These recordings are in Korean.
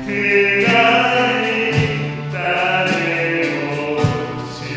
그가 이 땅에 오시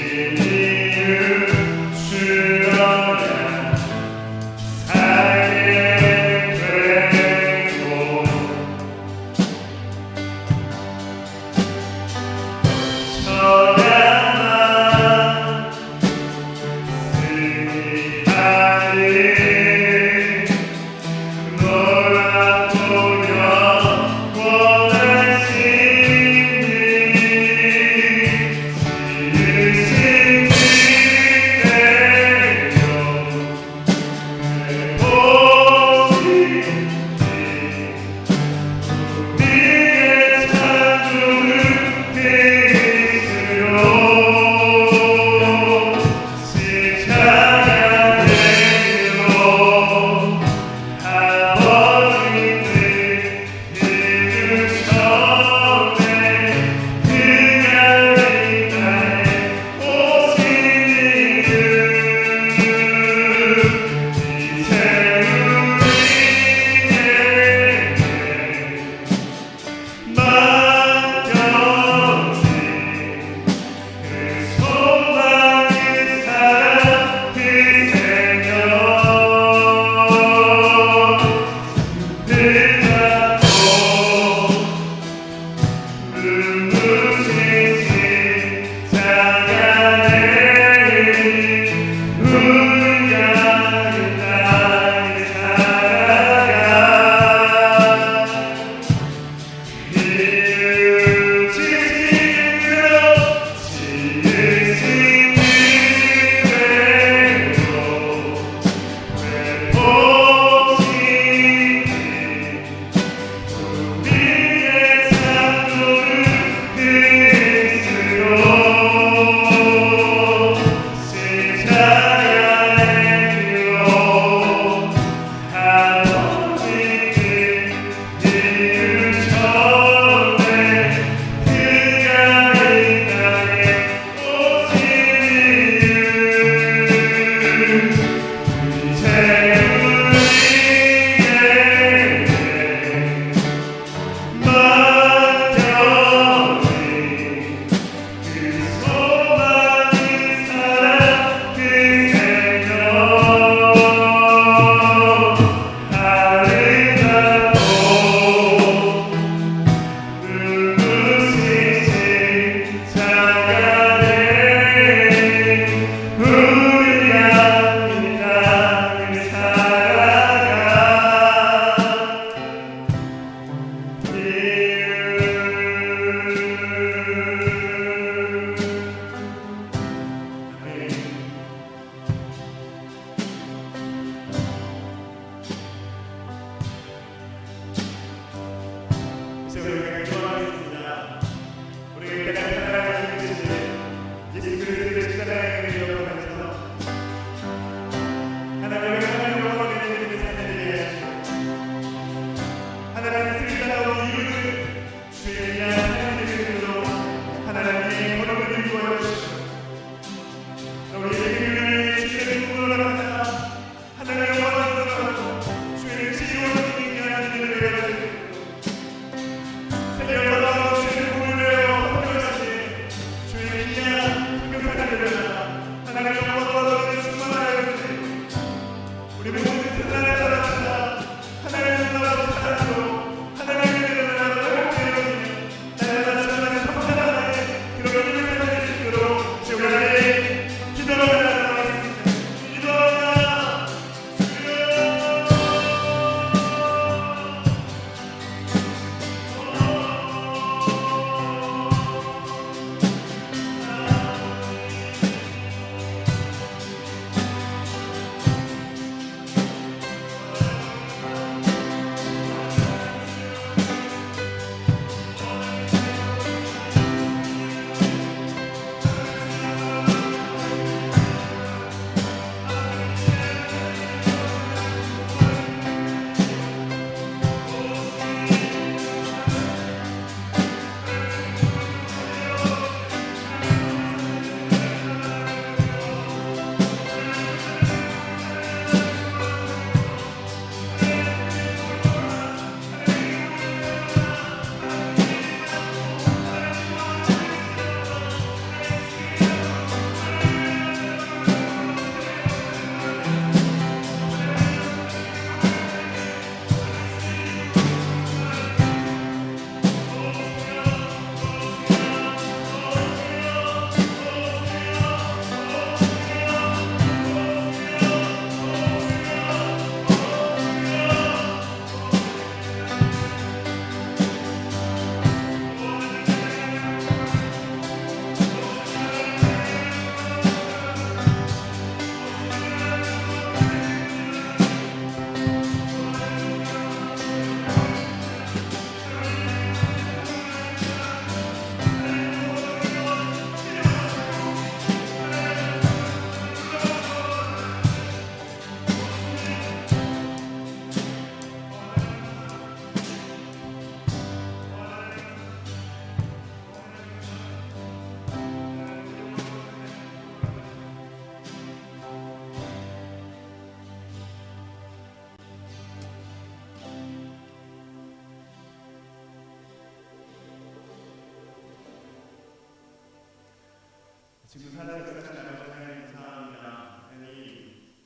지금 살아계신 아버지 하나님 감사합니다. 하나님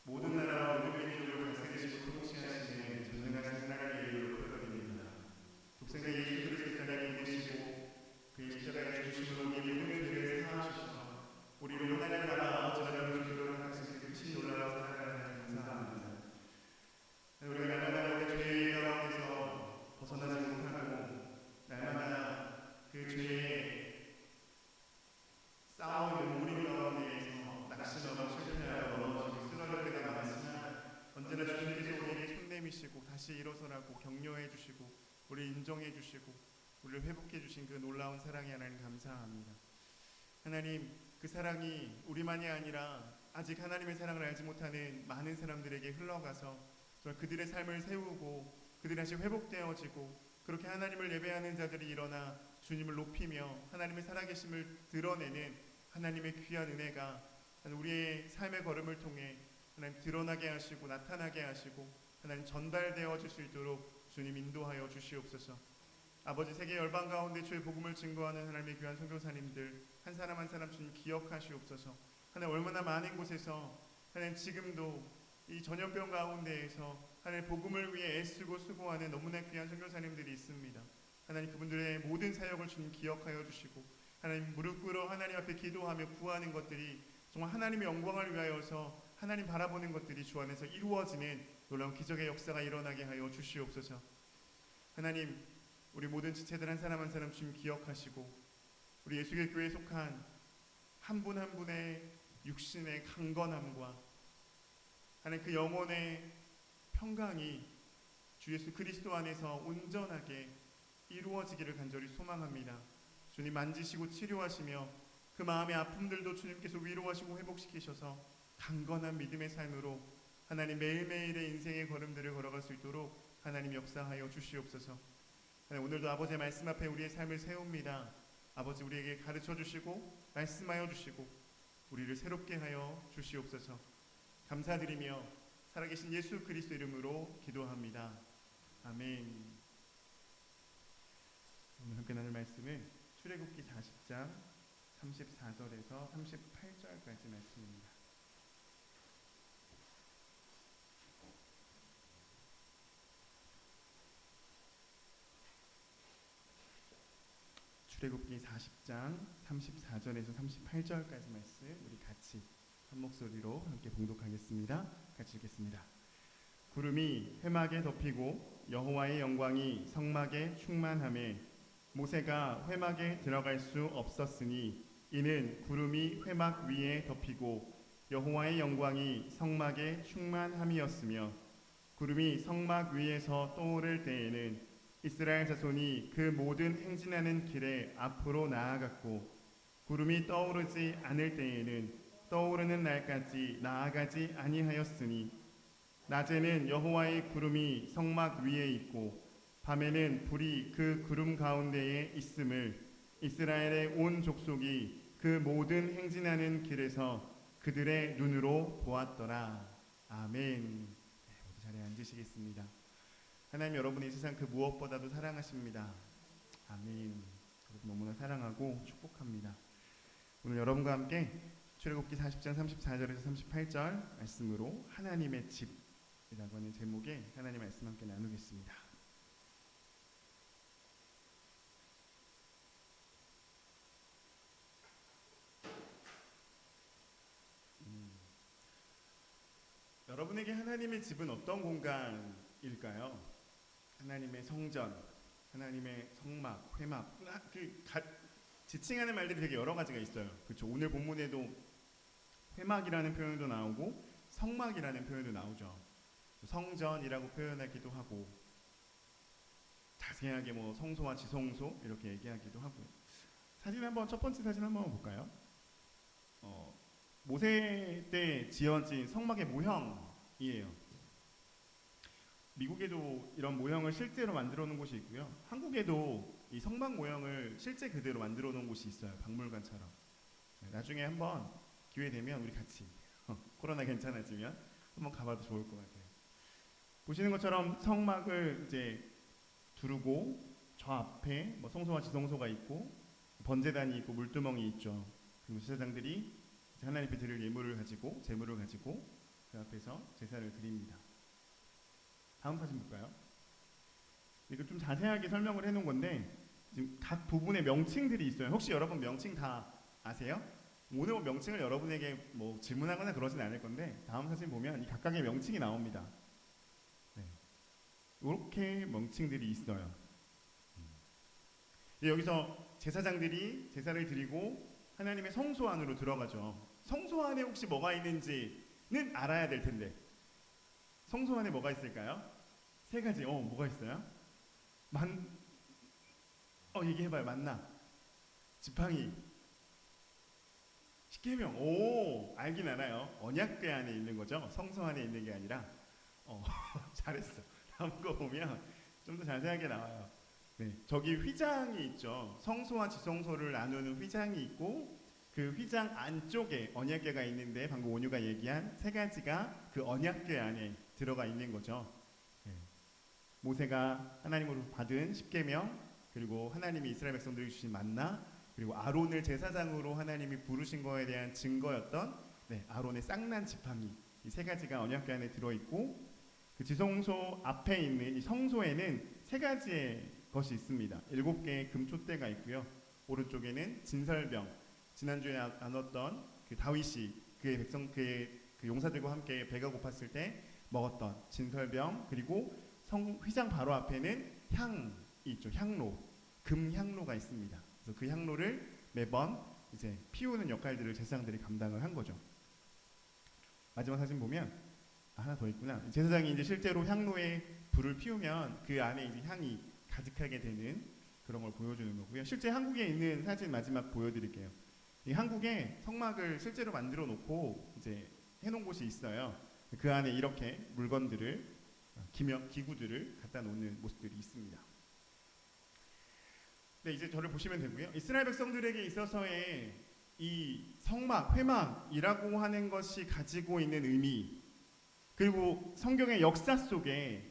모든 나라와 모든 민족을 다스리시고 통치하시는 전능하신 하나님의 이름으로 부탁드립니다. 독생자 예수 그리스도의 자녀를 믿으시고 그의 십자가의 주심으로 우리의 모든 죄를 사하셔서 우리를 하나님 나라 아버지라는 이름으로 하시는 크신 놀라운 사랑을 하나님 감사합니다. 우리가 날마다 우리 죄의 가운데서 벗어나지 못하고 날마다 그 죄의 싸우는 우리 가운데에서 낙심하고 실패하고 넘어지고 쓰러질 때가 많지만 언제나 주님께서 우리에게 손 내미시고 다시 일어서라고 격려해 주시고 우리를 인정해 주시고 우리를 회복해 주신 그 놀라운 사랑에 하나님 감사합니다. 하나님 그 사랑이 우리만이 아니라 아직 하나님의 사랑을 알지 못하는 많은 사람들에게 흘러가서 정말 그들의 삶을 세우고 그들이 다시 회복되어지고 그렇게 하나님을 예배하는 자들이 일어나 주님을 높이며 하나님의 살아계심을 드러내는 하나님의 귀한 은혜가 우리의 삶의 걸음을 통해 하나님 드러나게 하시고 나타나게 하시고 하나님 전달되어질 수 있도록 주님 인도하여 주시옵소서. 아버지 세계 열방 가운데 주의 복음을 증거하는 하나님의 귀한 선교사님들 한 사람 한 사람 주님 기억하시옵소서. 하나님 얼마나 많은 곳에서 하나님 지금도 이 전염병 가운데에서 하나님 복음을 위해 애쓰고 수고하는 너무나 귀한 선교사님들이 있습니다. 하나님 그분들의 모든 사역을 주님 기억하여 주시고 하나님 무릎 꿇어 하나님 앞에 기도하며 구하는 것들이 정말 하나님의 영광을 위하여서 하나님 바라보는 것들이 주 안에서 이루어지는 놀라운 기적의 역사가 일어나게 하여 주시옵소서. 하나님 우리 모든 지체들 한 사람 한 사람 주님 기억하시고 우리 예수의 교회에 속한 한 분 한 분의 육신의 강건함과 하나님 그 영혼의 평강이 주 예수 그리스도 안에서 온전하게 이루어지기를 간절히 소망합니다. 주님 만지시고 치료하시며 그 마음의 아픔들도 주님께서 위로하시고 회복시키셔서 강건한 믿음의 삶으로 하나님 매일매일의 인생의 걸음들을 걸어갈 수 있도록 하나님 역사하여 주시옵소서. 하나님 오늘도 아버지의 말씀 앞에 우리의 삶을 세웁니다. 아버지 우리에게 가르쳐 주시고 말씀하여 주시고 우리를 새롭게 하여 주시옵소서. 감사드리며 살아계신 예수 그리스도 이름으로 기도합니다. 아멘. 오늘 함께 나눌 말씀은 출애굽기 40장 34절에서 38절까지 말씀입니다. 출애굽기 40장 34절에서 38절까지 말씀 우리 같이 한 목소리로 함께 봉독하겠습니다. 같이 읽겠습니다. 구름이 회막에 덮이고 여호와의 영광이 성막에 충만하매 모세가 회막에 들어갈 수 없었으니 이는 구름이 회막 위에 덮이고 여호와의 영광이 성막에 충만함이었으며 구름이 성막 위에서 떠오를 때에는 이스라엘 자손이 그 모든 행진하는 길에 앞으로 나아갔고 구름이 떠오르지 않을 때에는 떠오르는 날까지 나아가지 아니하였으니 낮에는 여호와의 구름이 성막 위에 있고 밤에는 불이 그 구름 가운데에 있음을 이스라엘의 온 족속이 그 모든 행진하는 길에서 그들의 눈으로 보았더라. 아멘. 모두 자리에 앉으시겠습니다. 하나님 여러분이 이 세상 그 무엇보다도 사랑하십니다. 아멘. 여러분 너무나 사랑하고 축복합니다. 오늘 여러분과 함께 출애굽기 40장 34절에서 38절 말씀으로 하나님의 집이라고 하는 제목의 하나님의 말씀 함께 나누겠습니다. 여러분에게 하나님의 집은 어떤 공간일까요? 하나님의 성전, 하나님의 성막, 회막, 지칭하는 말들이 되게 여러 가지가 있어요. 그렇죠? 오늘 본문에도 회막이라는 표현도 나오고 성막이라는 표현도 나오죠. 성전이라고 표현하기도 하고 자세하게 뭐 성소와 지성소 이렇게 얘기하기도 하고요. 첫 번째 사진 한번 볼까요? 모세 때 지어진 성막의 모형이에요. 미국에도 이런 모형을 실제로 만들어 놓은 곳이 있고요. 한국에도 이 성막 모형을 실제 그대로 만들어 놓은 곳이 있어요. 박물관처럼. 나중에 한번 기회 되면 우리 같이 코로나 괜찮아지면 한번 가봐도 좋을 것 같아요. 보시는 것처럼 성막을 이제 두르고 저 앞에 뭐 성소와 지성소가 있고 번제단이 있고 물두멍이 있죠. 그리고 제사장들이 하나님 앞에 드릴 예물을 가지고 제물을 가지고 그 앞에서 제사를 드립니다. 다음 사진 볼까요? 이거 좀 자세하게 설명을 해놓은 건데 지금 각 부분의 명칭들이 있어요. 혹시 여러분 명칭 다 아세요? 오늘 명칭을 여러분에게 뭐 질문하거나 그러진 않을 건데 다음 사진 보면 이 각각의 명칭이 나옵니다. 네. 이렇게 명칭들이 있어요. 여기서 제사장들이 제사를 드리고 하나님의 성소 안으로 들어가죠. 성소 안에 혹시 뭐가 있는지는 알아야 될 텐데 성소 안에 뭐가 있을까요? 세 가지. 뭐가 있어요? 얘기해봐요. 만나, 지팡이, 십계명. 오, 알긴 알아요. 언약궤 안에 있는 거죠. 성소 안에 있는 게 아니라. 잘했어. 다음 거 보면 좀 더 자세하게 나와요. 네, 저기 휘장이 있죠. 성소와 지성소를 나누는 휘장이 있고 그 휘장 안쪽에 언약궤가 있는데 방금 온유가 얘기한 세 가지가 그 언약궤 안에 들어가 있는 거죠. 네. 모세가 하나님으로 받은 십계명, 그리고 하나님이 이스라엘 백성들에게 주신 만나, 그리고 아론을 제사장으로 하나님이 부르신 거에 대한 증거였던 아론의 쌍난 지팡이, 이 세 가지가 언약궤 안에 들어있고 그 지성소 앞에 있는 이 성소에는 세 가지의 것이 있습니다. 7개의 금촛대가 있고요. 오른쪽에는 진설병, 지난주에 나눴던 그 다윗이 그의 그 용사들과 함께 배가 고팠을 때 먹었던 진설병, 그리고 휘장 바로 앞에는 향이 있죠. 향로, 금향로가 있습니다. 그래서 그 향로를 매번 이제 피우는 역할들을 제사장들이 감당을 한 거죠. 마지막 사진 보면 하나 더 있구나. 제사장이 이제 실제로 향로에 불을 피우면 그 안에 이제 향이 가득하게 되는 그런 걸 보여주는 거고요. 실제 한국에 있는 사진 마지막 보여드릴게요. 이 한국에 성막을 실제로 만들어 놓고 이제 해놓은 곳이 있어요. 그 안에 이렇게 물건들을 기구들을 갖다 놓는 모습들이 있습니다. 네, 이제 저를 보시면 되고요. 이스라엘 백성들에게 있어서의 이 성막, 회막이라고 하는 것이 가지고 있는 의미, 그리고 성경의 역사 속에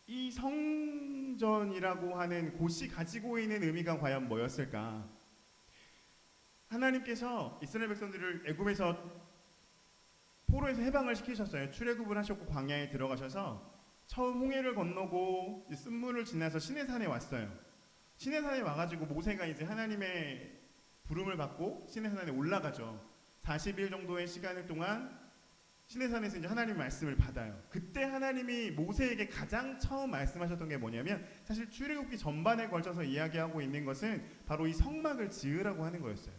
이 성전이라고 하는 곳이 가지고 있는 의미가 과연 뭐였을까? 하나님께서 이스라엘 백성들을 애굽에서 포로에서 해방을 시키셨어요. 출애굽을 하셨고 광야에 들어가셔서 처음 홍해를 건너고 쓴물을 지나서 시내산에 왔어요. 시내산에 와가지고 모세가 이제 하나님의 부름을 받고 시내산에 올라가죠. 40일 정도의 시간을 동안 시내산에서 이제 하나님 말씀을 받아요. 그때 하나님이 모세에게 가장 처음 말씀하셨던 게 뭐냐면 사실 출애굽기 전반에 걸쳐서 이야기하고 있는 것은 바로 이 성막을 지으라고 하는 거였어요.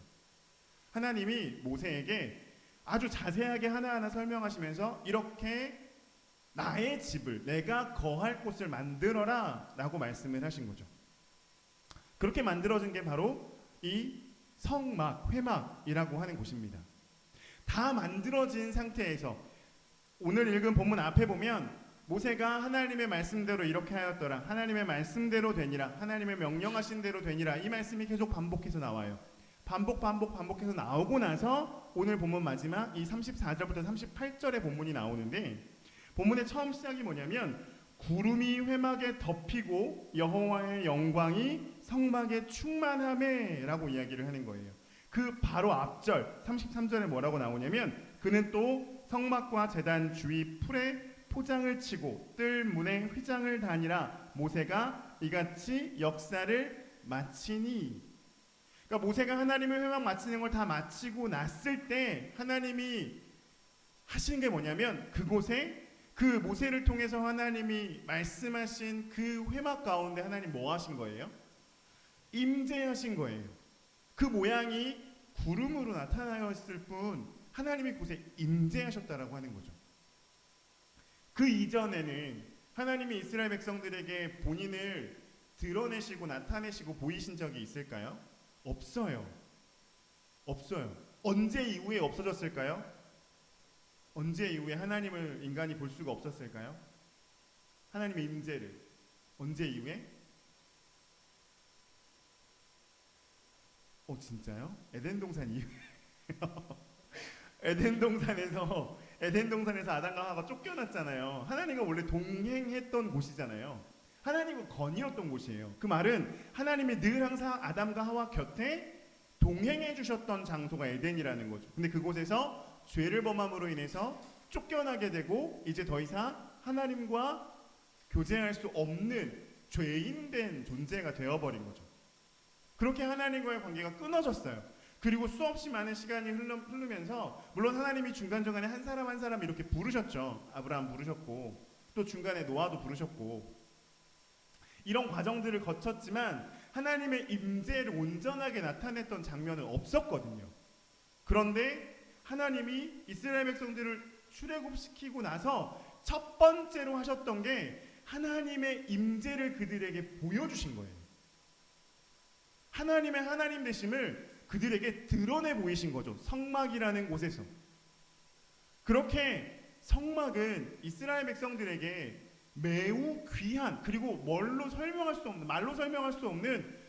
하나님이 모세에게 아주 자세하게 하나하나 설명하시면서 이렇게 나의 집을, 내가 거할 곳을 만들어라 라고 말씀을 하신 거죠. 그렇게 만들어진 게 바로 이 성막, 회막이라고 하는 곳입니다. 다 만들어진 상태에서 오늘 읽은 본문 앞에 보면 모세가 하나님의 말씀대로 이렇게 하였더라, 하나님의 말씀대로 되니라, 하나님의 명령하신 대로 되니라, 이 말씀이 계속 반복해서 나와요. 반복해서 나오고 나서 오늘 본문 마지막 이 34절부터 38절의 본문이 나오는데, 본문의 처음 시작이 뭐냐면 구름이 회막에 덮이고 여호와의 영광이 성막에 충만하매 라고 이야기를 하는 거예요. 그 바로 앞절 33절에 뭐라고 나오냐면 그는 또 성막과 제단 주위 풀에 포장을 치고 뜰 문에 휘장을 다니라, 모세가 이같이 역사를 마치니. 그러니까 모세가 하나님의 회막 마치는 걸 다 마치고 났을 때 하나님이 하신 게 뭐냐면 그곳에 그 모세를 통해서 하나님이 말씀하신 그 회막 가운데 하나님 뭐 하신 거예요? 임재하신 거예요. 그 모양이 구름으로 나타나였을 뿐 하나님이 그곳에 임재하셨다라고 하는 거죠. 그 이전에는 하나님이 이스라엘 백성들에게 본인을 드러내시고 나타내시고 보이신 적이 있을까요? 없어요. 언제 이후에 없어졌을까요? 언제 이후에 하나님을 인간이 볼 수가 없었을까요? 하나님의 임재를 언제 이후에? 진짜요? 에덴 동산 이후에요. 에덴 동산에서 아담과 하와가 쫓겨났잖아요. 하나님과 원래 동행했던 곳이잖아요. 하나님과 건이었던 곳이에요. 그 말은 하나님이 늘 항상 아담과 하와 곁에 동행해 주셨던 장소가 에덴이라는 거죠. 근데 그곳에서 죄를 범함으로 인해서 쫓겨나게 되고 이제 더 이상 하나님과 교제할 수 없는 죄인된 존재가 되어버린 거죠. 그렇게 하나님과의 관계가 끊어졌어요. 그리고 수없이 많은 시간이 흐르면서 물론 하나님이 중간중간에 한 사람 한 사람 이렇게 부르셨죠. 아브라함 부르셨고 또 중간에 노아도 부르셨고 이런 과정들을 거쳤지만 하나님의 임재를 온전하게 나타냈던 장면은 없었거든요. 그런데 하나님이 이스라엘 백성들을 출애굽시키고 나서 첫 번째로 하셨던 게 하나님의 임재를 그들에게 보여주신 거예요. 하나님의 하나님 되심을 그들에게 드러내 보이신 거죠. 성막이라는 곳에서. 그렇게 성막은 이스라엘 백성들에게 매우 귀한, 그리고 말로 설명할 수 없는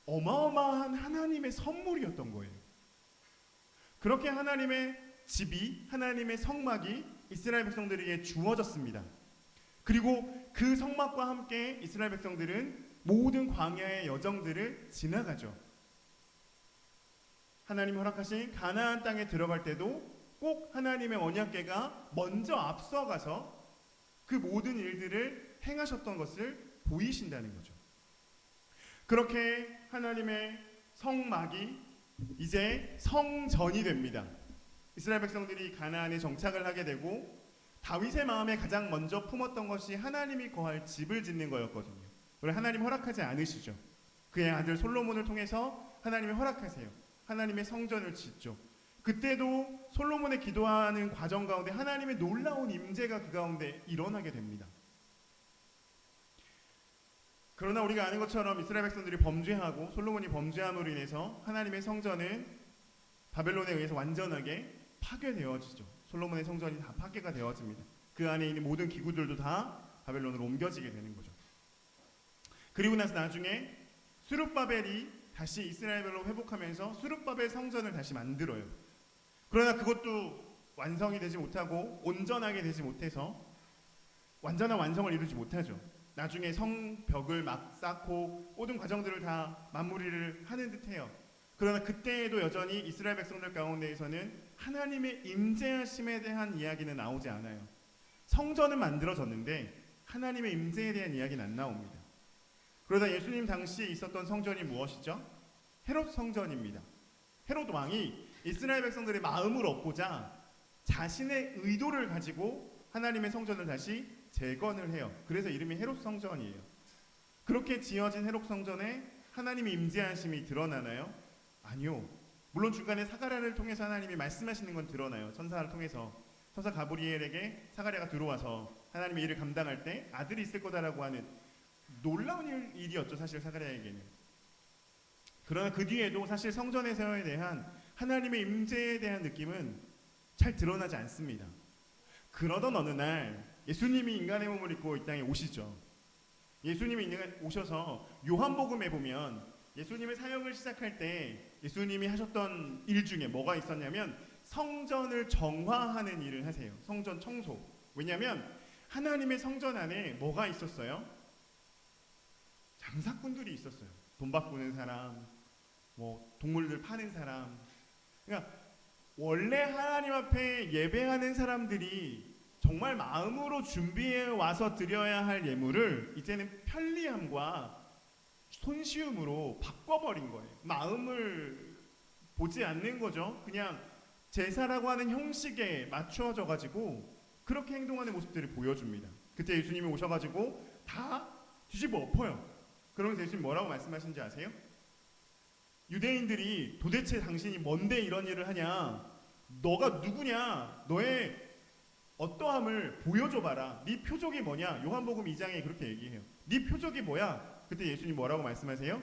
어마어마한 하나님의 선물이었던 거예요. 그렇게 하나님의 집이, 하나님의 성막이 이스라엘 백성들에게 주어졌습니다. 그리고 그 성막과 함께 이스라엘 백성들은 모든 광야의 여정들을 지나가죠. 하나님 허락하신 가나안 땅에 들어갈 때도 꼭 하나님의 언약궤가 먼저 앞서가서 그 모든 일들을 행하셨던 것을 보이신다는 거죠. 그렇게 하나님의 성막이 이제 성전이 됩니다. 이스라엘 백성들이 가나안에 정착을 하게 되고 다윗의 마음에 가장 먼저 품었던 것이 하나님이 거할 집을 짓는 거였거든요. 그걸 하나님 허락하지 않으시죠. 그의 아들 솔로몬을 통해서 하나님이 허락하세요. 하나님의 성전을 짓죠. 그때도 솔로몬의 기도하는 과정 가운데 하나님의 놀라운 임재가 그 가운데 일어나게 됩니다. 그러나 우리가 아는 것처럼 이스라엘 백성들이 범죄하고 솔로몬이 범죄함으로 인해서 하나님의 성전은 바벨론에 의해서 완전하게 파괴되어지죠. 솔로몬의 성전이 다 파괴가 되어집니다. 그 안에 있는 모든 기구들도 다 바벨론으로 옮겨지게 되는 거죠. 그리고 나서 나중에 스룹바벨이 다시 이스라엘로 회복하면서 스룹바벨 성전을 다시 만들어요. 그러나 그것도 완성이 되지 못하고 온전하게 되지 못해서 완전한 완성을 이루지 못하죠. 나중에 성벽을 막 쌓고 모든 과정들을 다 마무리를 하는 듯해요. 그러나 그때에도 여전히 이스라엘 백성들 가운데에서는 하나님의 임재하심에 대한 이야기는 나오지 않아요. 성전은 만들어졌는데 하나님의 임재에 대한 이야기는 안 나옵니다. 그러다 예수님 당시에 있었던 성전이 무엇이죠? 헤롯 성전입니다. 헤롯 왕이 이스라엘 백성들의 마음을 얻고자 자신의 의도를 가지고 하나님의 성전을 다시 재건을 해요. 그래서 이름이 헤롯 성전이에요. 그렇게 지어진 헤롯 성전에 하나님의 임재하심이 드러나나요? 아니요. 물론 중간에 사가랴를 통해서 하나님이 말씀하시는 건 드러나요. 천사를 통해서 천사 가브리엘에게 사가랴가 들어와서 하나님의 일을 감당할 때 아들이 있을 거다라고 하는 놀라운 일이었죠. 사실 사가랴에게는. 그러나 그 뒤에도 사실 성전에서에 대한 하나님의 임재에 대한 느낌은 잘 드러나지 않습니다. 그러던 어느 날 예수님이 인간의 몸을 입고 이 땅에 오시죠. 예수님이 오셔서 요한복음에 보면 예수님의 사역을 시작할 때 예수님이 하셨던 일 중에 뭐가 있었냐면 성전을 정화하는 일을 하세요. 성전 청소. 왜냐하면 하나님의 성전 안에 뭐가 있었어요? 장사꾼들이 있었어요. 돈 바꾸는 사람, 뭐 동물들 파는 사람. 그러니까 원래 하나님 앞에 예배하는 사람들이 정말 마음으로 준비해 와서 드려야 할 예물을 이제는 편리함과 손쉬움으로 바꿔버린 거예요. 마음을 보지 않는 거죠. 그냥 제사라고 하는 형식에 맞추어져 가지고 그렇게 행동하는 모습들을 보여줍니다. 그때 예수님이 오셔가지고 다 뒤집어 엎어요. 그러면서 예수님 뭐라고 말씀하신지 아세요? 유대인들이 도대체 당신이 뭔데 이런 일을 하냐? 너가 누구냐? 너의 어떠함을 보여줘봐라. 네 표적이 뭐냐? 요한복음 2장에 그렇게 얘기해요. 네 표적이 뭐야? 그때 예수님 뭐라고 말씀하세요?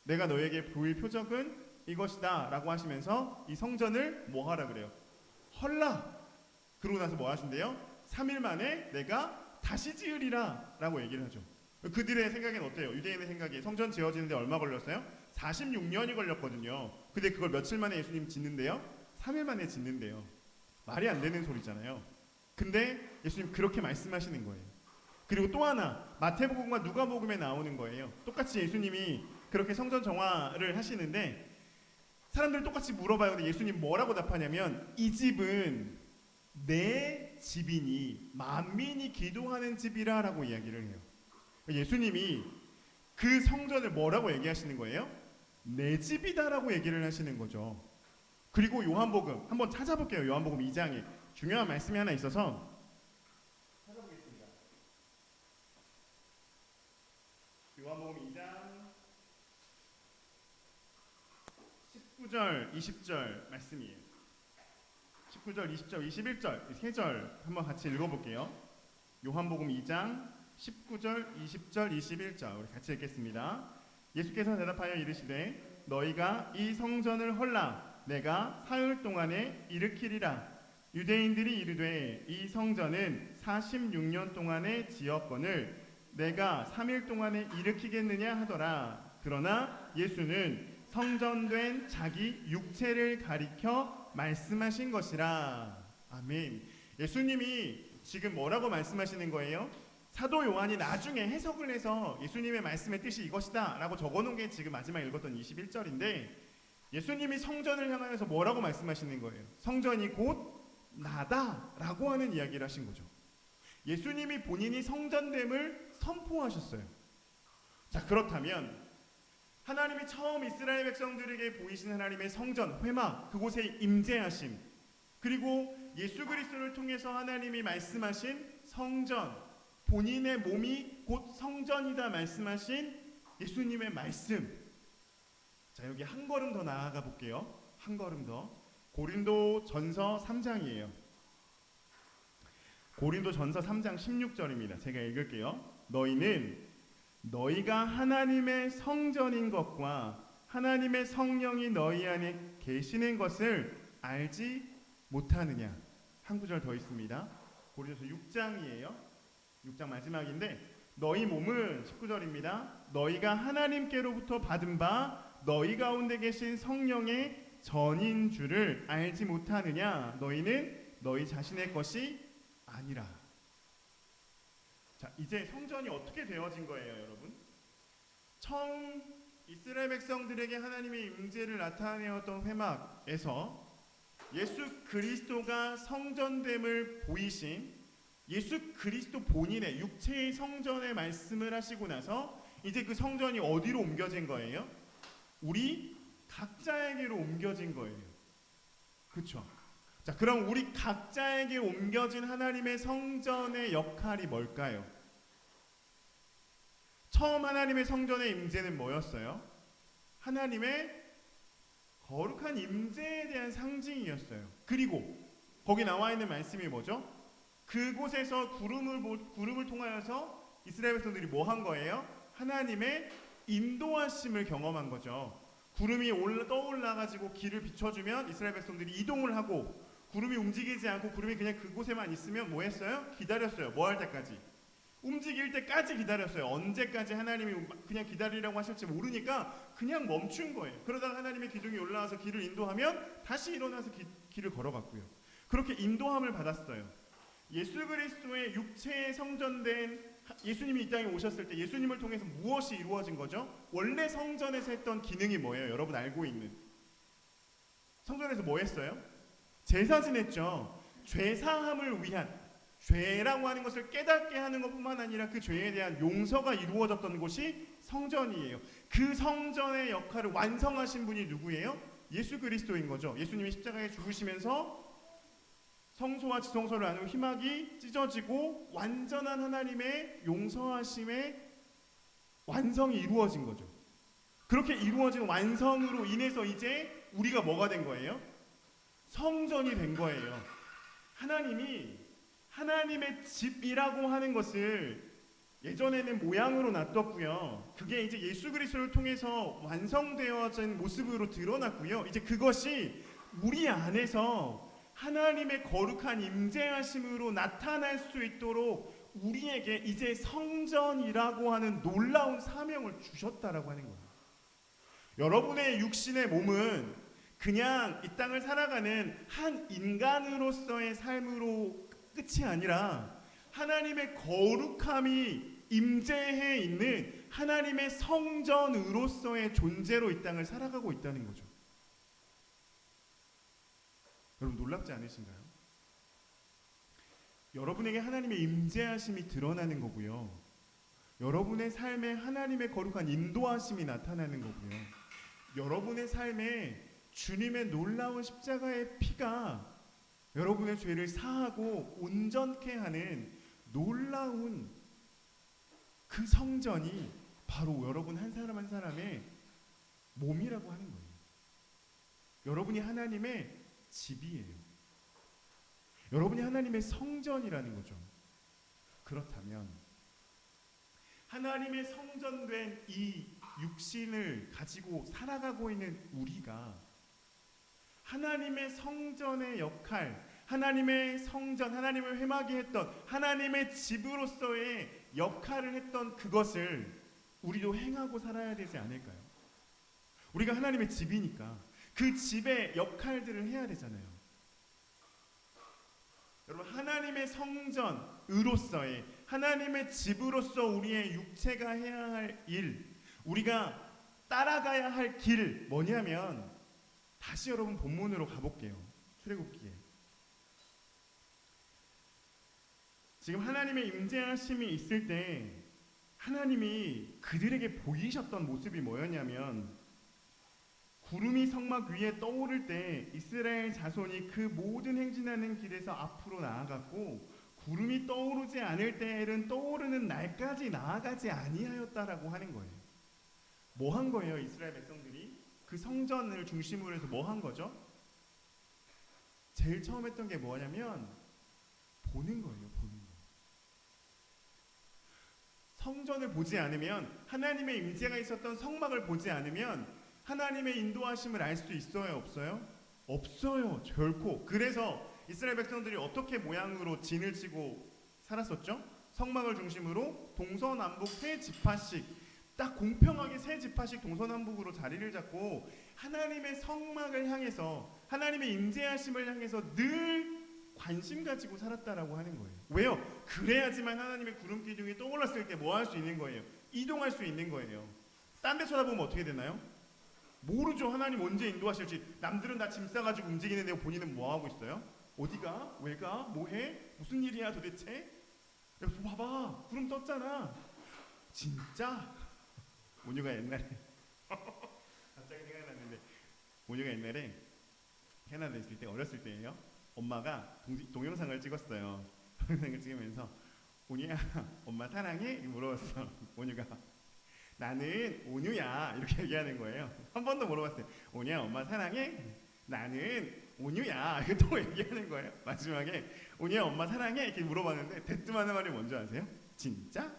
내가 너에게 보일 표적은 이것이다 라고 하시면서 이 성전을 뭐 하라 그래요? 헐라. 그러고 나서 뭐 하신대요? 3일 만에 내가 다시 지으리라 라고 얘기를 하죠. 그들의 생각엔 어때요? 유대인의 생각이 성전 지어지는데 얼마 걸렸어요? 46년이 걸렸거든요. 근데 그걸 며칠 만에 예수님 짓는데요? 3일 만에 짓는데요. 말이 안 되는 소리잖아요. 근데 예수님 그렇게 말씀하시는 거예요. 그리고 또 하나 마태복음과 누가복음에 나오는 거예요. 똑같이 예수님이 그렇게 성전 정화를 하시는데 사람들이 똑같이 물어봐요. 근데 예수님 뭐라고 답하냐면 이 집은 내 집이니 만민이 기도하는 집이라 라고 이야기를 해요. 예수님이 그 성전을 뭐라고 얘기하시는 거예요? 내 집이다라고 얘기를 하시는 거죠. 그리고 요한복음 한번 찾아볼게요. 요한복음 2장에 중요한 말씀이 하나 있어서 찾아보겠습니다. 요한복음 2장 19절 20절 말씀이에요. 19절 20절 21절 세 절 한번 같이 읽어볼게요. 요한복음 2장 19절 20절 21절 우리 같이 읽겠습니다. 예수께서 대답하여 이르시되 너희가 이 성전을 헐라 내가 사흘 동안에 일으키리라. 유대인들이 이르되 이 성전은 46년 동안에 지었거늘 내가 3일 동안에 일으키겠느냐 하더라. 그러나 예수는 성전된 자기 육체를 가리켜 말씀하신 것이라. 아멘. 예수님이 지금 뭐라고 말씀하시는 거예요? 사도 요한이 나중에 해석을 해서 예수님의 말씀의 뜻이 이것이다 라고 적어놓은 게 지금 마지막 읽었던 21절인데 예수님이 성전을 향하여서 뭐라고 말씀하시는 거예요? 성전이 곧 나다 라고 하는 이야기를 하신 거죠. 예수님이 본인이 성전됨을 선포하셨어요. 자, 그렇다면 하나님이 처음 이스라엘 백성들에게 보이신 하나님의 성전, 회막, 그곳에 임재하심, 그리고 예수 그리스도를 통해서 하나님이 말씀하신 성전, 본인의 몸이 곧 성전이다 말씀하신 예수님의 말씀. 자, 여기 한 걸음 더 나아가 볼게요. 한 걸음 더. 고린도전서 3장이에요. 고린도전서 3장 16절입니다. 제가 읽을게요. 너희는 너희가 하나님의 성전인 것과 하나님의 성령이 너희 안에 계시는 것을 알지 못하느냐. 한 구절 더 있습니다. 고린도서 6장이에요. 6장 마지막인데 너희 몸은 19절입니다. 너희가 하나님께로부터 받은 바 너희 가운데 계신 성령의 전인 줄을 알지 못하느냐. 너희는 너희 자신의 것이 아니라. 자, 이제 성전이 어떻게 되어진 거예요, 여러분? 처음 이스라엘 백성들에게 하나님의 임재를 나타내었던 회막에서 예수 그리스도가 성전됨을 보이신 예수 그리스도 본인의 육체의 성전의 말씀을 하시고 나서 이제 그 성전이 어디로 옮겨진 거예요? 우리 각자에게로 옮겨진 거예요. 그렇죠? 자, 그럼 우리 각자에게 옮겨진 하나님의 성전의 역할이 뭘까요? 처음 하나님의 성전의 임재는 뭐였어요? 하나님의 거룩한 임재에 대한 상징이었어요. 그리고 거기 나와 있는 말씀이 뭐죠? 그곳에서 구름을 통하여서 이스라엘 백성들이 뭐 한 거예요? 하나님의 인도하심을 경험한 거죠. 구름이 떠올라가지고 길을 비춰주면 이스라엘 백성들이 이동을 하고 구름이 움직이지 않고 구름이 그냥 그곳에만 있으면 뭐 했어요? 기다렸어요. 뭐 할 때까지? 움직일 때까지 기다렸어요. 언제까지 하나님이 그냥 기다리라고 하실지 모르니까 그냥 멈춘 거예요. 그러다가 하나님의 기둥이 올라와서 길을 인도하면 다시 일어나서 길을 걸어갔고요. 그렇게 인도함을 받았어요. 예수 그리스도의 육체의 성전된 예수님이 이 땅에 오셨을 때 예수님을 통해서 무엇이 이루어진 거죠? 원래 성전에서 했던 기능이 뭐예요? 여러분 알고 있는 성전에서 뭐 했어요? 제사 지냈죠. 죄사함을 위한 죄라고 하는 것을 깨닫게 하는 것뿐만 아니라 그 죄에 대한 용서가 이루어졌던 곳이 성전이에요. 그 성전의 역할을 완성하신 분이 누구예요? 예수 그리스도인 거죠. 예수님이 십자가에 죽으시면서 성소와 지성소를 나누고 희막이 찢어지고 완전한 하나님의 용서하심의 완성이 이루어진 거죠. 그렇게 이루어진 완성으로 인해서 이제 우리가 뭐가 된 거예요? 성전이 된 거예요. 하나님이 하나님의 집이라고 하는 것을 예전에는 모양으로 놔뒀고요. 그게 이제 예수 그리스도를 통해서 완성되어진 모습으로 드러났고요. 이제 그것이 우리 안에서 하나님의 거룩한 임재하심으로 나타날 수 있도록 우리에게 이제 성전이라고 하는 놀라운 사명을 주셨다라고 하는 거예요. 여러분의 육신의 몸은 그냥 이 땅을 살아가는 한 인간으로서의 삶으로 끝이 아니라 하나님의 거룩함이 임재해 있는 하나님의 성전으로서의 존재로 이 땅을 살아가고 있다는 거죠. 여러분 놀랍지 않으신가요? 여러분에게 하나님의 임재하심이 드러나는 거고요. 여러분의 삶에 하나님의 거룩한 인도하심이 나타나는 거고요. 여러분의 삶에 주님의 놀라운 십자가의 피가 여러분의 죄를 사하고 온전케 하는 놀라운 그 성전이 바로 여러분 한 사람 한 사람의 몸이라고 하는 거예요. 여러분이 하나님의 집이에요. 여러분이 하나님의 성전이라는 거죠. 그렇다면 하나님의 성전된 이 육신을 가지고 살아가고 있는 우리가 하나님의 성전의 역할, 하나님의 성전, 하나님을 회막이 했던 하나님의 집으로서의 역할을 했던 그것을 우리도 행하고 살아야 되지 않을까요? 우리가 하나님의 집이니까 그 집의 역할들을 해야 되잖아요. 여러분 하나님의 성전으로서의 하나님의 집으로서 우리의 육체가 해야 할 일, 우리가 따라가야 할 길 뭐냐면 다시 여러분 본문으로 가볼게요. 출애굽기에 지금 하나님의 임재하심이 있을 때 하나님이 그들에게 보이셨던 모습이 뭐였냐면 구름이 성막 위에 떠오를 때 이스라엘 자손이 그 모든 행진하는 길에서 앞으로 나아갔고 구름이 떠오르지 않을 때에는 떠오르는 날까지 나아가지 아니하였다라고 하는 거예요. 뭐 한 거예요? 이스라엘 백성들이 그 성전을 중심으로 해서 뭐 한 거죠? 제일 처음 했던 게 뭐냐면 보는 거예요. 보는 거. 성전을 보지 않으면 하나님의 임재가 있었던 성막을 보지 않으면 하나님의 인도하심을 알 수 있어요? 없어요? 없어요. 결코. 그래서 이스라엘 백성들이 어떻게 모양으로 진을 치고 살았었죠? 성막을 중심으로 동서남북 세 지파씩 딱 공평하게 세 지파씩 동서남북으로 자리를 잡고 하나님의 성막을 향해서 하나님의 임재하심을 향해서 늘 관심 가지고 살았다라고 하는 거예요. 왜요? 그래야지만 하나님의 구름 기둥이 떠올랐을 때 뭐 할 수 있는 거예요? 이동할 수 있는 거예요. 딴 데 쳐다보면 어떻게 되나요? 모르죠. 하나님 언제 인도하실지. 남들은 다 짐 싸가지고 움직이는데 본인은 뭐 하고 있어요? 어디가? 왜가? 뭐해? 무슨 일이야 도대체? 야, 봐봐 구름 떴잖아. 진짜? 모뉴가 옛날에 갑자기 생각났는데 모뉴가 옛날에 캐나다에 있을 때 어렸을 때예요. 엄마가 동영상을 찍었어요. 동영상을 찍으면서 오뉴야 엄마 사랑해? 이렇게 물어봤어. 오뉴가 나는 오뉴야 이렇게 얘기하는 거예요. 한 번 더 물어봤어요. 오뉴야 엄마 사랑해? 나는 오뉴야 이렇게 또 얘기하는 거예요. 마지막에 오뉴야 엄마 사랑해? 이렇게 물어봤는데 대뜸하는 말이 뭔지 아세요? 진짜?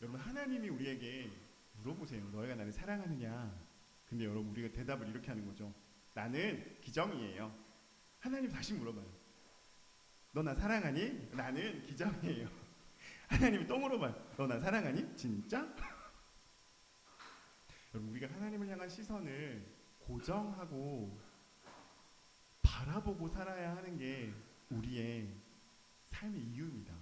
여러분 하나님이 우리에게 물어보세요. 너희가 나를 사랑하느냐? 근데 여러분 우리가 대답을 이렇게 하는 거죠. 나는 기정이에요. 하나님 다시 물어봐요. 너 나 사랑하니? 나는 기정이에요. 하나님이 또 물어봐요. 너 나 사랑하니? 진짜? 여러분 우리가 하나님을 향한 시선을 고정하고 바라보고 살아야 하는 게 우리의 삶의 이유입니다.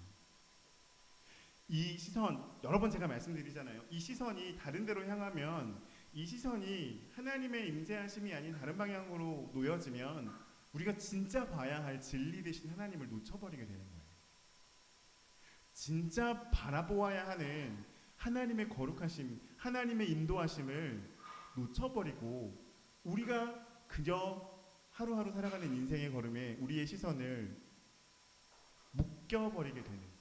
이 시선 여러 번 제가 말씀드리잖아요. 이 시선이 다른 데로 향하면 이 시선이 하나님의 임재하심이 아닌 다른 방향으로 놓여지면 우리가 진짜 봐야 할 진리 되신 하나님을 놓쳐버리게 되는 거예요. 진짜 바라보아야 하는 하나님의 거룩하심, 하나님의 인도하심을 놓쳐버리고 우리가 그저 하루하루 살아가는 인생의 걸음에 우리의 시선을 묶여버리게 되는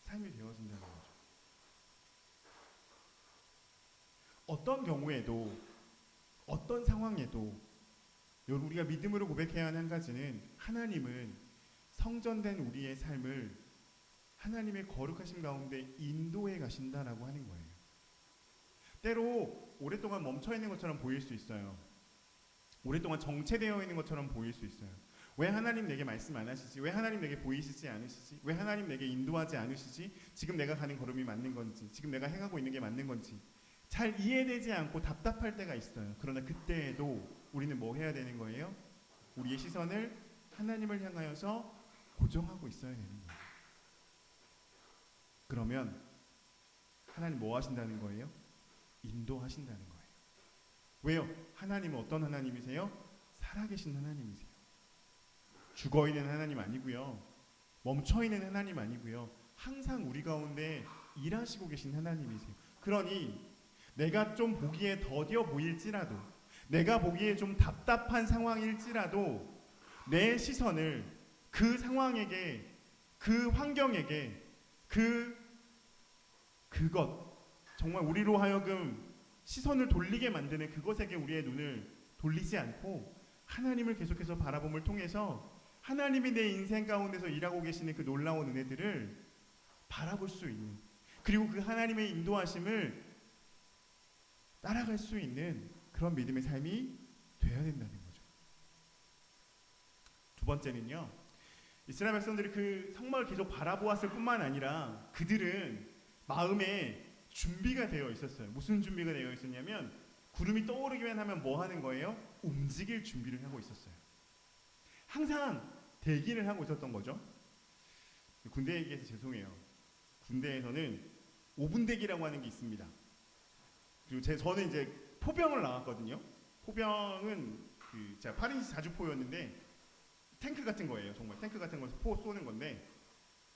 삶이 되어진다는 거죠. 어떤 경우에도 어떤 상황에도 여러분 우리가 믿음으로 고백해야 하는 한 가지는 하나님은 성전된 우리의 삶을 하나님의 거룩하심 가운데 인도해 가신다라고 하는 거예요. 때로 오랫동안 멈춰있는 것처럼 보일 수 있어요. 오랫동안 정체되어 있는 것처럼 보일 수 있어요. 왜 하나님 내게 말씀 안 하시지? 왜 하나님 내게 보이시지 않으시지? 왜 하나님 내게 인도하지 않으시지? 지금 내가 가는 걸음이 맞는 건지, 지금 내가 행하고 있는 게 맞는 건지 잘 이해되지 않고 답답할 때가 있어요. 그러나 그때에도 우리는 뭐 해야 되는 거예요? 우리의 시선을 하나님을 향하여서 고정하고 있어야 되는 거예요. 그러면 하나님 뭐 하신다는 거예요? 인도하신다는 거예요. 왜요? 하나님은 어떤 하나님이세요? 살아계신 하나님이세요. 죽어있는 하나님 아니고요, 멈춰있는 하나님 아니고요, 항상 우리 가운데 일하시고 계신 하나님이세요. 그러니 내가 좀 보기에 더뎌 보일지라도, 내가 보기에 좀 답답한 상황일지라도 내 시선을 그 상황에게, 그 환경에게, 그것, 정말 우리로 하여금 시선을 돌리게 만드는 그것에게 우리의 눈을 돌리지 않고 하나님을 계속해서 바라봄을 통해서 하나님이 내 인생 가운데서 일하고 계시는 그 놀라운 은혜들을 바라볼 수 있는, 그리고 그 하나님의 인도하심을 따라갈 수 있는 그런 믿음의 삶이 되어야 된다는 거죠. 두 번째는요, 이스라엘 백성들이 그 성막을 계속 바라보았을 뿐만 아니라 그들은 마음에 준비가 되어 있었어요. 무슨 준비가 되어 있었냐면, 구름이 떠오르기만 하면 뭐 하는 거예요? 움직일 준비를 하고 있었어요. 항상 대기를 하고 있었던 거죠. 군대 얘기해서 죄송해요. 군대에서는 5분 대기라고 하는 게 있습니다. 그리고 저는 이제 포병을 나왔거든요. 포병은 제가 8인치 자주포였는데 탱크 같은 거예요. 정말 탱크 같은 거에서 포 쏘는 건데,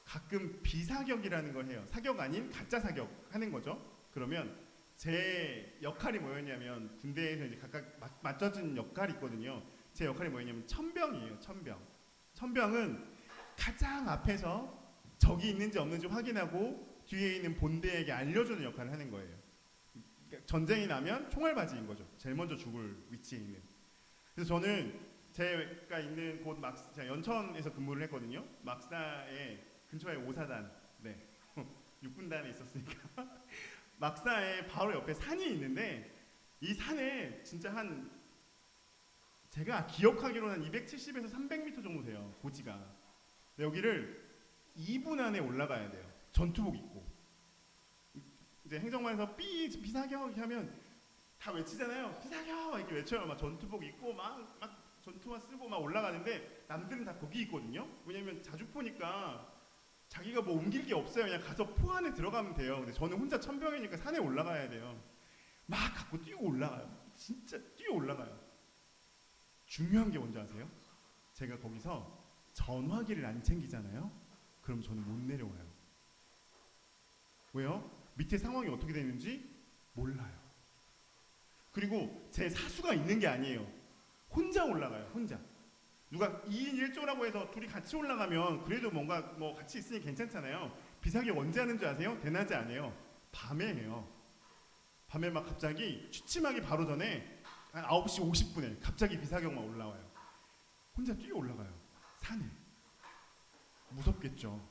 가끔 비사격이라는 걸 해요. 사격 아닌 가짜 사격 하는 거죠. 그러면 제 역할이 뭐였냐면, 군대에서 이제 각각 맡겨진 역할이 있거든요. 제 역할이 뭐였냐면 천병이에요. 천병은 가장 앞에서 적이 있는지 없는지 확인하고 뒤에 있는 본대에게 알려주는 역할을 하는 거예요. 그러니까 전쟁이 나면 총알바지인 거죠. 제일 먼저 죽을 위치에 있는. 그래서 저는 제가 있는 곳 제가 연천에서 근무를 했거든요. 막사에 근처에 5사단, 네, 육군단에 있었으니까 막사에 바로 옆에 산이 있는데, 이 산에 진짜 제가 기억하기로는 한 270에서 300m 정도 돼요, 고지가. 근데 여기를 2분 안에 올라가야 돼요. 전투복 입고. 이제 행정관에서 비사격 이렇게 하면 다 외치잖아요. 비사격 이렇게 외쳐요. 막 전투복 입고 막 전투화 쓰고 막 올라가는데, 남들은 다 거기 있거든요. 왜냐면 자주포니까 자기가 뭐 옮길 게 없어요. 그냥 가서 포 안에 들어가면 돼요. 근데 저는 혼자 천병이니까 산에 올라가야 돼요. 막 갖고 뛰고 올라가요. 진짜 뛰어 올라가요. 중요한 게 뭔지 아세요? 제가 거기서 전화기를 안 챙기잖아요. 그럼 저는 못 내려와요. 왜요? 밑에 상황이 어떻게 되는지 몰라요. 그리고 제 사수가 있는 게 아니에요. 혼자 올라가요. 혼자. 누가 2인 1조라고 해서 둘이 같이 올라가면 그래도 뭔가 뭐 같이 있으니 괜찮잖아요. 비사격 언제 하는 줄 아세요? 대낮에 안 해요. 밤에 해요. 밤에 막 갑자기 취침하기 바로 전에 한 9시 50분에 갑자기 비사격만 올라와요. 혼자 뛰어 올라가요. 산에. 무섭겠죠.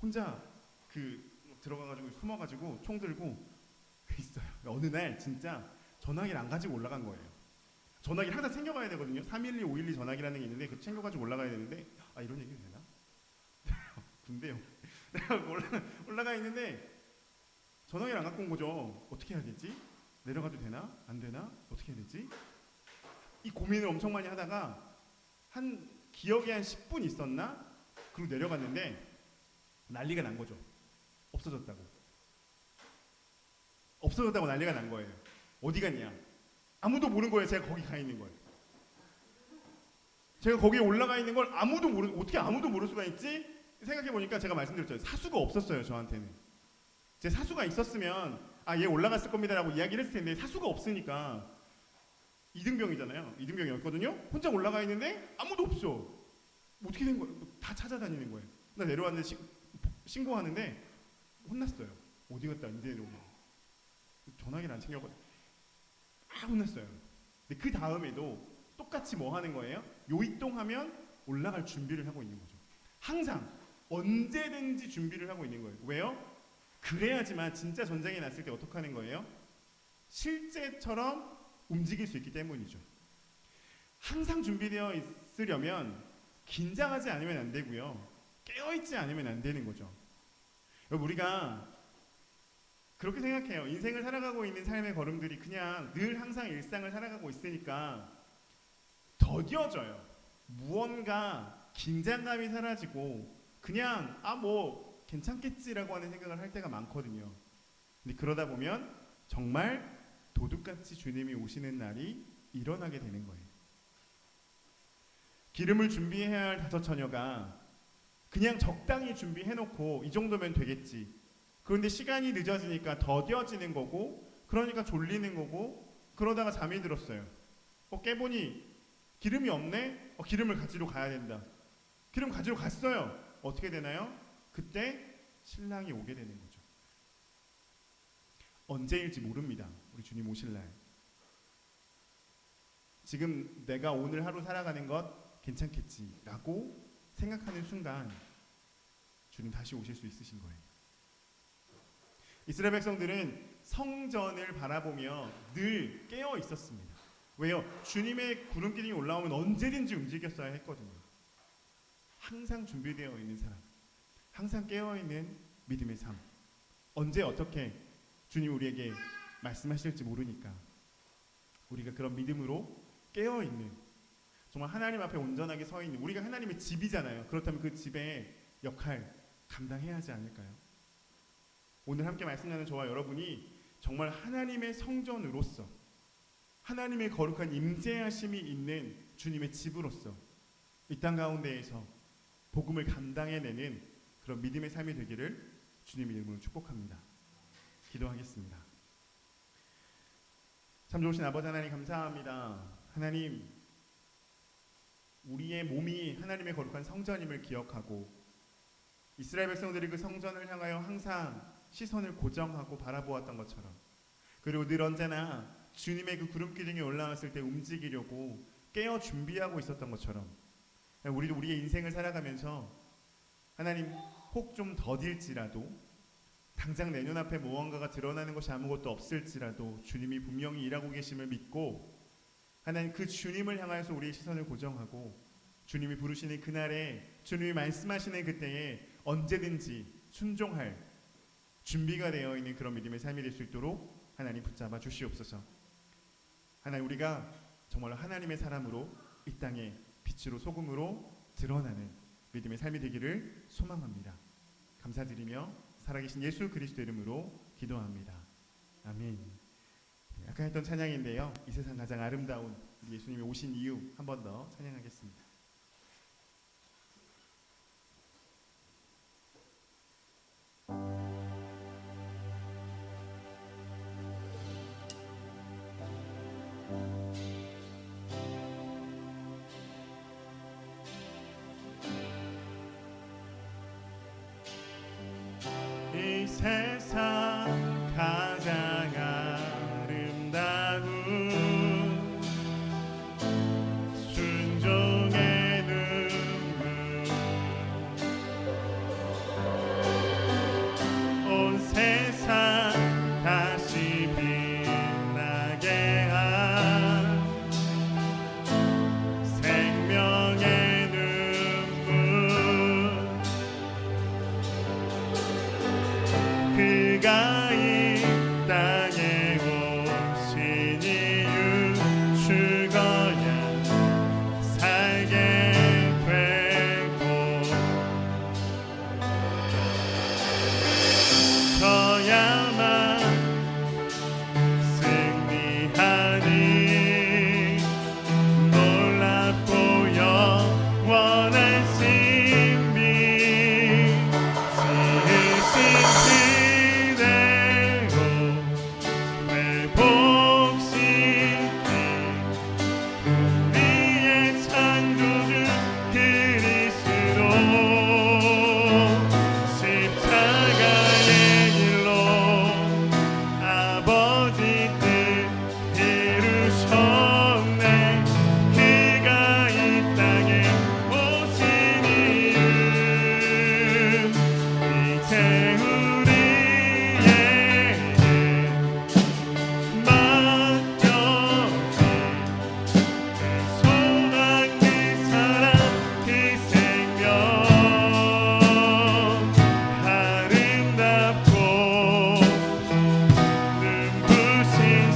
혼자 들어가가지고 숨어가지고 총 들고 있어요. 어느 날 진짜 전화기를 안 가지고 올라간 거예요. 전화기를 항상 챙겨가야 되거든요. 312, 512 전화기라는 게 있는데, 그 챙겨가지고 올라가야 되는데, 이런 얘기 되나? 군대요. 내가 올라가 있는데 전화기를 안 갖고 온 거죠. 어떻게 해야 되지? 내려가도 되나? 안 되나? 어떻게 해야 되지? 이 고민을 엄청 많이 하다가 기억에 한 10분 있었나? 그리고 내려갔는데 난리가 난 거죠. 없어졌다고 난리가 난 거예요. 어디 갔냐? 아무도 모르는 거예요. 제가 거기 가 있는 걸. 제가 거기에 올라가 있는 걸 어떻게 아무도 모를 수가 있지? 생각해보니까 제가 말씀드렸죠. 사수가 없었어요. 저한테는. 제 사수가 있었으면 얘 올라갔을 겁니다라고 이야기를 했을 텐데, 사수가 없으니까 이등병이잖아요. 이등병이었거든요. 혼자 올라가 있는데 아무도 없어. 어떻게 된 거예요? 다 찾아다니는 거예요. 나 내려왔는데 신고하는데 혼났어요. 어디 갔다 왔는데 내려오고. 전화기를 안 챙겨가지고 혼났어요. 근데 그 다음에도 똑같이 뭐 하는 거예요? 요이동하면 올라갈 준비를 하고 있는 거죠. 항상 언제든지 준비를 하고 있는 거예요. 왜요? 그래야지만 진짜 전쟁이 났을 때 어떻게 하는 거예요? 실제처럼 움직일 수 있기 때문이죠. 항상 준비되어 있으려면 긴장하지 않으면 안 되고요, 깨어있지 않으면 안 되는 거죠. 우리가 그렇게 생각해요. 인생을 살아가고 있는 삶의 걸음들이 그냥 늘 항상 일상을 살아가고 있으니까 더뎌져요. 무언가 긴장감이 사라지고 그냥 뭐 괜찮겠지라고 하는 생각을 할 때가 많거든요. 근데 그러다 보면 정말 도둑같이 주님이 오시는 날이 일어나게 되는 거예요. 기름을 준비해야 할 다섯 처녀가 그냥 적당히 준비해놓고 이 정도면 되겠지. 그런데 시간이 늦어지니까 더뎌지는 거고, 그러니까 졸리는 거고, 그러다가 잠이 들었어요. 깨보니 기름이 없네? 기름을 가지러 가야 된다. 기름 가지러 갔어요. 어떻게 되나요? 그때 신랑이 오게 되는 거죠. 언제일지 모릅니다. 우리 주님 오실 날. 지금 내가 오늘 하루 살아가는 것 괜찮겠지라고 생각하는 순간 주님 다시 오실 수 있으신 거예요. 이스라엘 백성들은 성전을 바라보며 늘 깨어 있었습니다. 왜요? 주님의 구름 기둥이 올라오면 언제든지 움직였어야 했거든요. 항상 준비되어 있는 사람, 항상 깨어 있는 믿음의 삶. 언제 어떻게 주님 우리에게 말씀하실지 모르니까 우리가 그런 믿음으로 깨어 있는, 정말 하나님 앞에 온전하게 서 있는, 우리가 하나님의 집이잖아요. 그렇다면 그 집의 역할 감당해야 하지 않을까요? 오늘 함께 말씀 나누는 저와 여러분이 정말 하나님의 성전으로서, 하나님의 거룩한 임재하심이 있는 주님의 집으로서 이 땅 가운데에서 복음을 감당해내는 그런 믿음의 삶이 되기를 주님의 이름으로 축복합니다. 기도하겠습니다. 참 좋으신 아버지 하나님, 감사합니다. 하나님, 우리의 몸이 하나님의 거룩한 성전임을 기억하고 이스라엘 백성들이 그 성전을 향하여 항상 시선을 고정하고 바라보았던 것처럼, 그리고 늘 언제나 주님의 그 구름 기둥이 올라왔을 때 움직이려고 깨어 준비하고 있었던 것처럼, 우리도 우리의 인생을 살아가면서 하나님 혹 좀 더딜지라도, 당장 내 눈앞에 무언가가 드러나는 것이 아무것도 없을지라도 주님이 분명히 일하고 계심을 믿고 하나님 그 주님을 향하여서 우리의 시선을 고정하고 주님이 부르시는 그날에, 주님이 말씀하시는 그때에 언제든지 순종할 준비가 되어 있는 그런 믿음의 삶이 될 수 있도록 하나님 붙잡아 주시옵소서. 하나님, 우리가 정말 하나님의 사람으로 이 땅에 빛으로 소금으로 드러나는 믿음의 삶이 되기를 소망합니다. 감사드리며 살아계신 예수 그리스도 이름으로 기도합니다. 아멘. 아까 했던 찬양인데요, 이 세상 가장 아름다운 우리 예수님이 오신 이유 한 번 더 찬양하겠습니다. 이 세상 가장 아름다운 순종의 눈물, 온 세상 다시 빛나게 한 생명의 눈물, 그가 이 땅에 오신 이유 죽어야 살게 되고 져야만 승리하니 놀랍고 영원한 신비 지으신 우리의 창조주 그리스도 십자가의 길로 아버지 뜻 이루셨네. 그가 이 땅에 오신 이유 이제 우리에게 아름답고 눈부신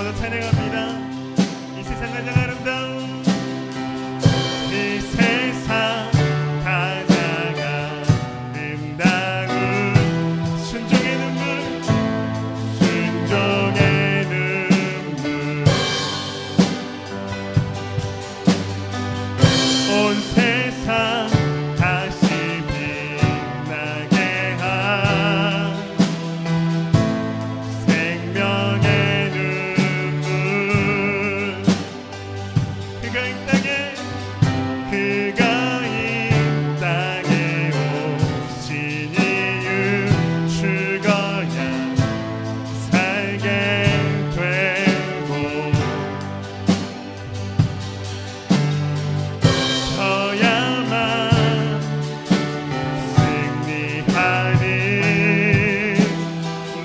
잡아서 찬양합니다. 이 세상 가장 아름다운 이 세상 가장 아름다운 순종의 눈물 순종의 눈물 온 세상 다시 빛나게 한 생명의 눈물 그가 이 땅에 오신 이유 죽어야 살게 되고 저야만 승리하는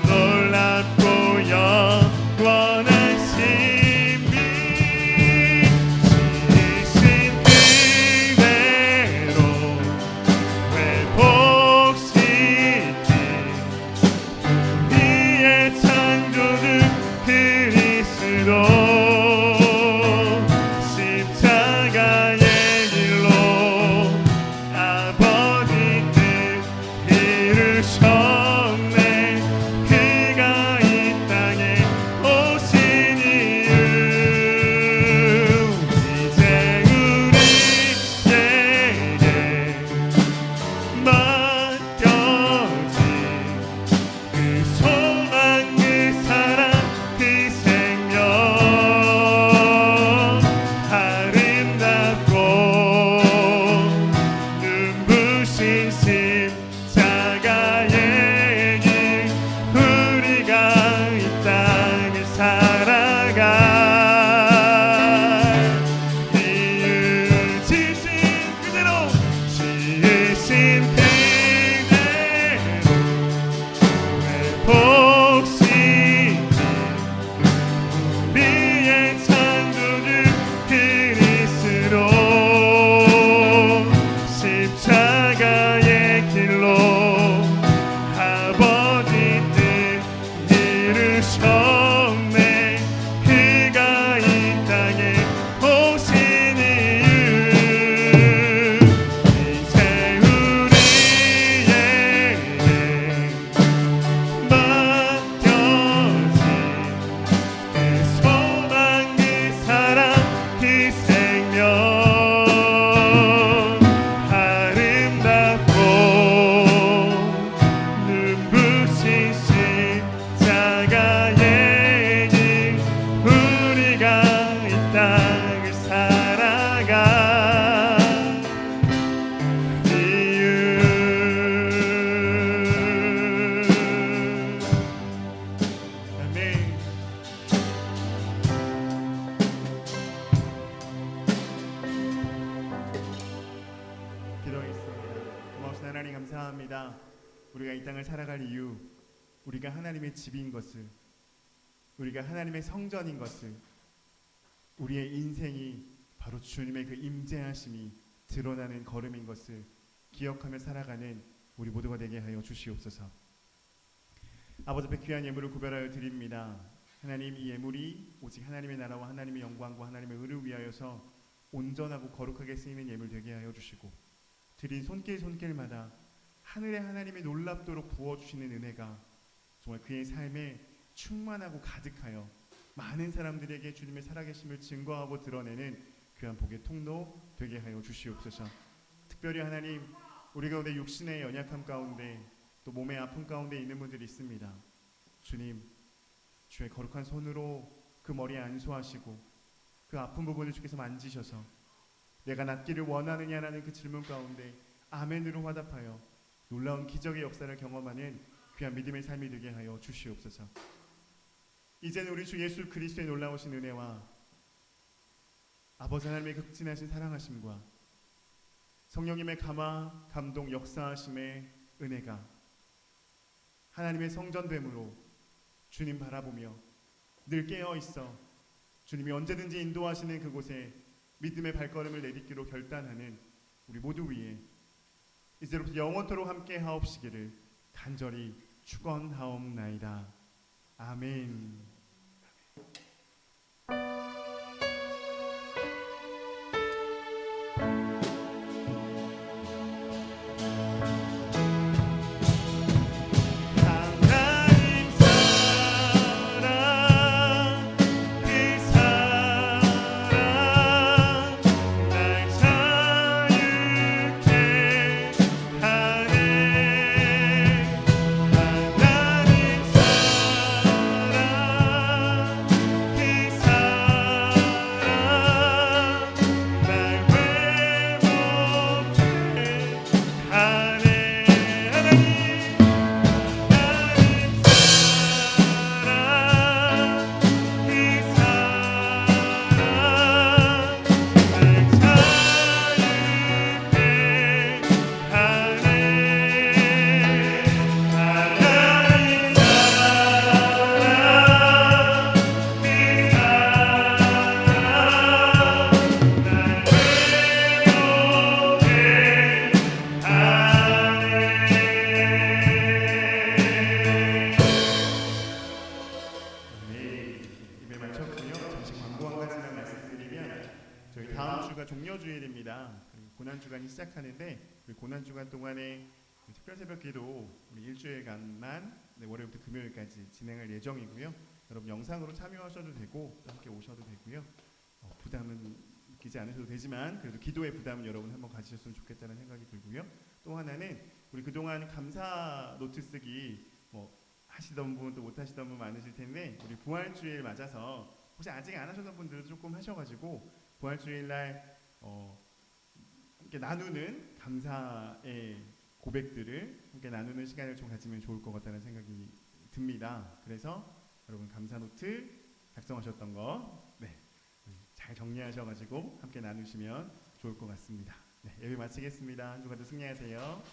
놀랍고 영원한 신비 지으신 그대로 회복시킨 우리의 창조주 그리스도 십자가의 길로 아버지 뜻 이루셨네 그가 이 땅에 오신 이유 이제 우리에게 맡겨진 그 소망 그 사랑 그 생명 아름답고 눈부신 십자가의 길 우리가 이 땅을 살아갈 이유 지으신 그대로 회복시킨 우리의 창조주 그리스도 십자가의 길로 아버지 뜻 이루셨네 그가 이 땅에 오신 이유 이제 우리에게 맡겨진 그 소망 그 사랑 그 생명 아름답고 눈부신 십자가의 길 우리가 이 땅을 살아갈 이유 아멘. 기도하겠습니다. 고마우신 하나님 감사합니다. 우리가 이 땅을 살아갈 이유 우리가 하나님의 집인 것을 우리가 하나님의 성전인 것을 우리의 인생이 바로 주님의 그 임재하심이 드러나는 걸음인 것을 기억하며 살아가는 우리 모두가 되게 하여 주시옵소서. 아버지 앞에 귀한 예물을 구별하여 드립니다. 하나님 이 예물이 오직 하나님의 나라와 하나님의 영광과 하나님의 의를 위하여서 온전하고 거룩하게 쓰이는 예물 되게 하여 주시고 드린 손길마다 하늘의 하나님이 놀랍도록 부어주시는 은혜가 정말 그의 삶에 충만하고 가득하여 많은 사람들에게 주님의 살아계심을 증거하고 드러내는 귀한 복의 통로 되게 하여 주시옵소서. 특별히 하나님 우리 가운데 육신의 연약함 가운데 또 몸의 아픔 가운데 있는 분들이 있습니다. 주님 주의 거룩한 손으로 그 머리에 안수하시고 그 아픈 부분을 주께서 만지셔서 내가 낫기를 원하느냐라는 그 질문 가운데 아멘으로 화답하여 놀라운 기적의 역사를 경험하는 귀한 믿음의 삶이 되게 하여 주시옵소서. 이제는 우리 주 예수 그리스도의 놀라우신 은혜와 아버지 하나님의 극진하신 사랑하심과 성령님의 감화, 감동, 역사하심의 은혜가 하나님의 성전됨으로 주님 바라보며 늘 깨어있어 주님이 언제든지 인도하시는 그곳에 믿음의 발걸음을 내딛기로 결단하는 우리 모두 위에 이제로부터 영원토록 함께 하옵시기를 간절히 축원하옵나이다. 아멘. 주가 종려주일입니다. 고난 주간이 시작하는데 우리 고난 주간 동안에 특별 새벽 기도 우리 일주일간만 월요일부터 금요일까지 진행할 예정이고요. 여러분 영상으로 참여하셔도 되고 또 함께 오셔도 되고요. 부담은 느끼지 않으셔도 되지만 그래도 기도의 부담은 여러분 한번 가지셨으면 좋겠다는 생각이 들고요. 또 하나는 우리 그동안 감사 노트 쓰기 하시던 분 또 못 하시던 분 많으실 텐데 우리 부활주일 맞아서 혹시 아직 안 하셨던 분들도 조금 하셔가지고 부활주일 날 함께 나누는 감사의 고백들을 함께 나누는 시간을 좀 가지면 좋을 것 같다는 생각이 듭니다. 그래서 여러분 감사 노트 작성하셨던 거 잘 정리하셔가지고 함께 나누시면 좋을 것 같습니다. 예배 마치겠습니다. 한 주간도 승리하세요.